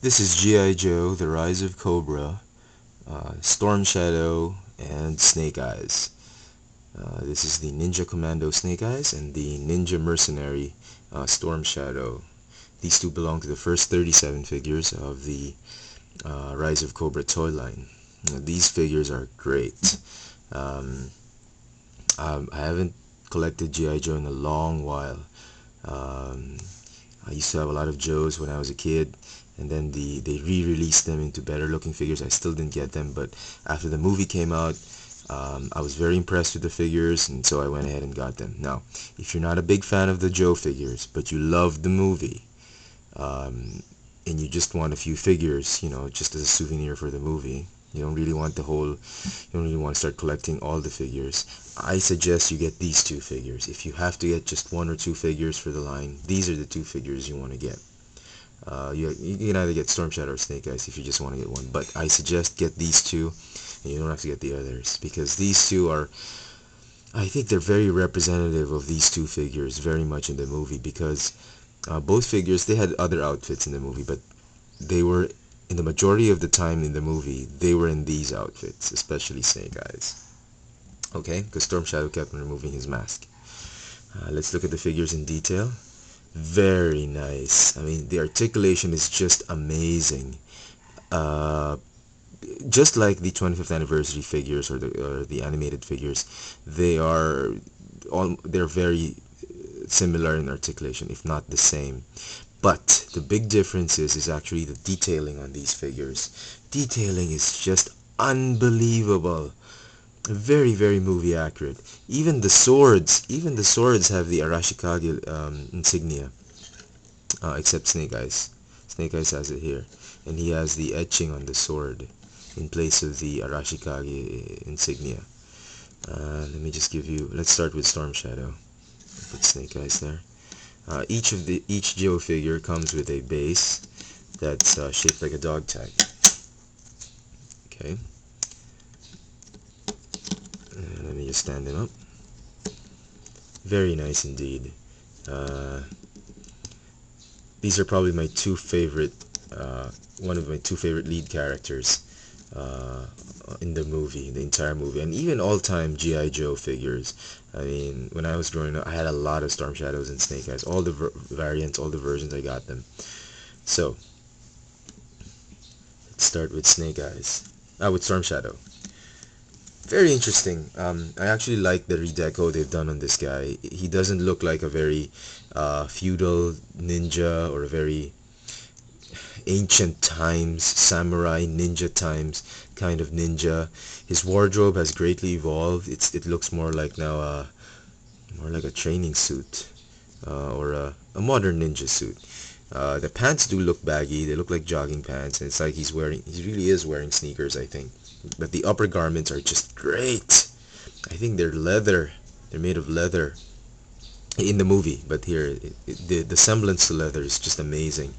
This is G.I. Joe, The Rise of Cobra, Storm Shadow, and Snake Eyes. This is the Ninja Commando Snake Eyes and the Ninja Mercenary Storm Shadow. These two belong to the first 37 figures of the Rise of Cobra toy line. These figures are great. I haven't collected G.I. Joe in a long while. I used to have a lot of Joes when I was a kid, and then they re-released them into better looking figures. I still didn't get them, but after the movie came out, I was very impressed with the figures, and so I went ahead and got them. Now, if you're not a big fan of the Joe figures, but you love the movie, and you just want a few figures, just as a souvenir for the movie, you don't really want to start collecting all the figures, I suggest you get these two figures. If you have to get just one or two figures for the line, these are the two figures you want to get. You can either get Storm Shadow or Snake Eyes if you just want to get one, but I suggest get these two, and you don't have to get the others, because these two are, I think they're very representative of these two figures very much in the movie, because both figures, they had other outfits in the movie, but they were, in the majority of the time in the movie, they were in these outfits, especially Snake Eyes. Okay, because Storm Shadow kept on removing his mask. Let's look at the figures in detail. Very nice. I mean, the articulation is just amazing. Just like the 25th anniversary figures or the animated figures, they're very similar in articulation, if not the same. But the big difference is actually the detailing on these figures. Detailing is just unbelievable. Very, very movie accurate. Even the swords have the Arashikage insignia, except Snake Eyes. Snake Eyes has it here, and he has the etching on the sword in place of the Arashikage insignia. Let me just give you. Let's start with Storm Shadow. Put Snake Eyes there. Each Joe figure comes with a base that's shaped like a dog tag. Okay. Let me just stand them up. Very nice indeed. These are probably my two favorite, one of my two favorite lead characters in the movie, the entire movie, and even all-time G.I. Joe figures. I mean, when I was growing up, I had a lot of Storm Shadows and Snake Eyes. All the variants, all the versions, I got them. So, let's start with Snake Eyes. With Storm Shadow. Very interesting. I actually like the redeco they've done on this guy. He doesn't look like a very feudal ninja or a very ancient times, samurai ninja times kind of ninja. His wardrobe has greatly evolved. It looks more like now more like a training suit or a modern ninja suit. The pants do look baggy. They look like jogging pants, and it's like he really is wearing sneakers, I think. But the upper garments are just great. I think they're leather. They're made of leather in the movie, but here the semblance to leather is just amazing.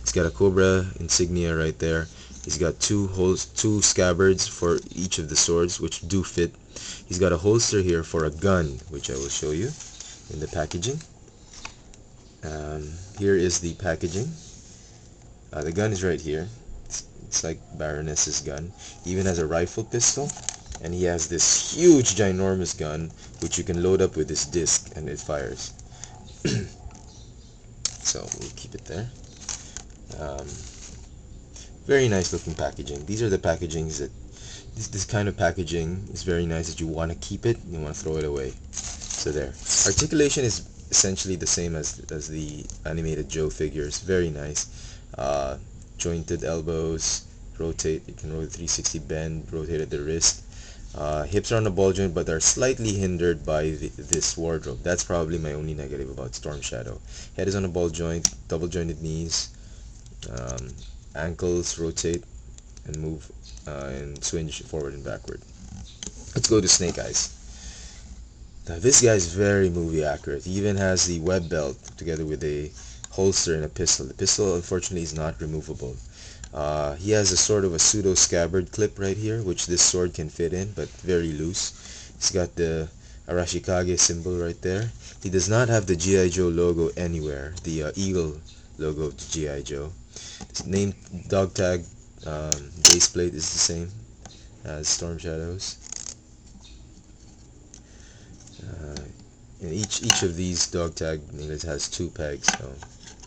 He's got a Cobra insignia right there. He's got two scabbards for each of the swords, which do fit. He's got a holster here for a gun, which I will show you in the packaging. Here is the packaging. The gun is right here. It's like Baroness's gun. He even has a rifle pistol, and he has this huge ginormous gun which you can load up with this disc and it fires. So we'll keep it there. Very nice looking packaging. These are the packagings that this kind of packaging is very nice, that you want to keep it, you want to throw it away. So there. Articulation is essentially the same as the animated Joe figures. Very nice. Jointed elbows, rotate, you can rotate 360 bend, rotate at the wrist. Hips are on a ball joint, but are slightly hindered by this wardrobe. That's probably my only negative about Storm Shadow. Head is on a ball joint, double jointed knees, ankles rotate and move and swinge forward and backward. Let's go to Snake Eyes. Now this guy is very movie accurate. He even has the web belt together with a holster and a pistol. The pistol unfortunately is not removable. He has a sort of a pseudo scabbard clip right here, which this sword can fit in, but very loose. He's got the Arashikage symbol right there. He does not have the G.I. Joe logo anywhere, the eagle logo to G.I. Joe. Name dog tag base plate is the same as Storm Shadow's. Uh, and each of these dog tag needles has 2 pegs, so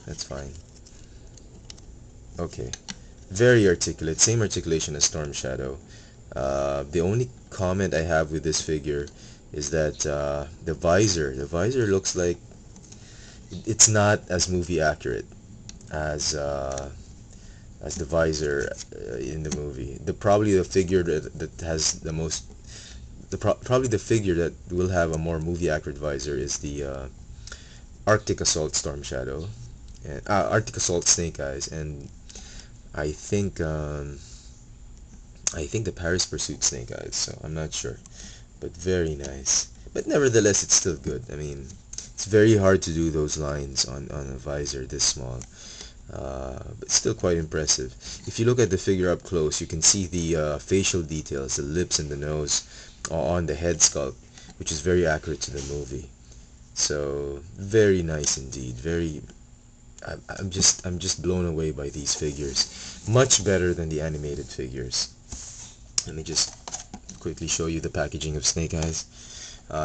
that's fine. Okay, very articulate, same articulation as Storm Shadow. The only comment I have with this figure is that the visor looks like it's not as movie accurate as the visor in the movie. Probably the figure that has the most probably the figure that will have a more movie accurate visor is the Arctic Assault Storm Shadow and Arctic Assault Snake Eyes, and I think um, I think the Paris Pursuit Snake Eyes. So I'm not sure, but very nice. But nevertheless, it's still good. I mean, it's very hard to do those lines on a visor this small. But still quite impressive. If you look at the figure up close, you can see the facial details, the lips and the nose on the head sculpt, which is very accurate to the movie. So very nice indeed. I'm just blown away by these figures. Much better than the animated figures. Let me just quickly show you the packaging of Snake Eyes.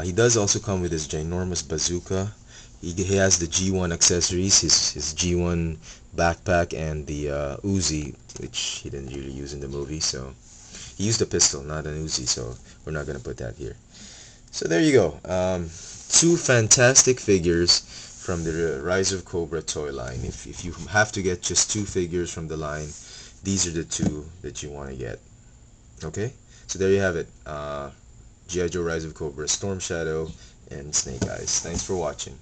He does also come with his ginormous bazooka. He has the G1 accessories, his G1 backpack, and the Uzi, which he didn't really use in the movie. So he used a pistol, not an Uzi, so we're not going to put that here. So there you go. 2 fantastic figures from the Rise of Cobra toy line. If you have to get just 2 figures from the line, these are the 2 that you want to get. Okay? So there you have it. GIJoe Rise of Cobra, Storm Shadow, and Snake Eyes. Thanks for watching.